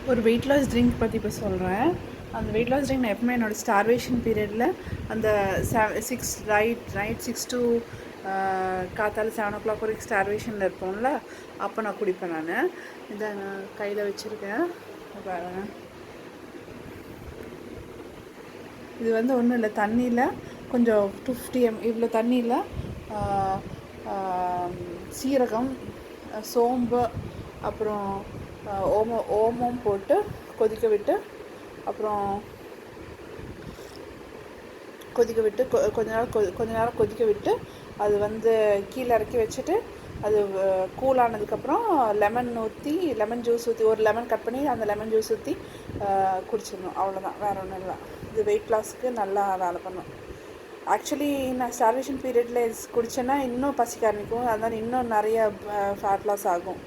ஒரு weight loss drink பற்றி இப்போ சொல்கிறேன். அந்த வெயிட் லாஸ் ட்ரிங்க் நான் எப்பவுமே என்னோடய ஸ்டார்வேஷன் பீரியடில் அந்த 6 நைட் 6 to காத்தால 7 o'clock வரைக்கும் ஸ்டார்வேஷனில் இருப்போம்ல, அப்போ நான் குடிப்பேன். இதை நான் கையில் வச்சுருக்கேன் பாருங்கள். இது வந்து ஒன்றும் இல்லை, தண்ணியில் கொஞ்சம் 250 இவ்வளோ தண்ணியில் சீரகம், சோம்பு, அப்புறம் ஓமம் போட்டு கொதிக்க விட்டு, அப்புறம் கொஞ்ச நேரம் கொதிக்க விட்டு, அது வந்து கீழே இறக்கி வச்சுட்டு, அது கூலானதுக்கப்புறம் லெமன் ஜூஸ் ஊற்றி, ஒரு லெமன் கட் பண்ணி அந்த லெமன் ஜூஸ் ஊற்றி குடிச்சிடணும். அவ்வளோதான், வேறு ஒன்றும் இல்லை. இது வெயிட் லாஸ்க்கு நல்லா வேலை பண்ணும். ஆக்சுவலி நான் ஸ்டார்வேஷன் பீரியடில் குடித்தேன்னா இன்னும் பசிக்க ஆரம்பிக்கும், அதனால் இன்னும் நிறைய ஃபேட் லாஸ் ஆகும்.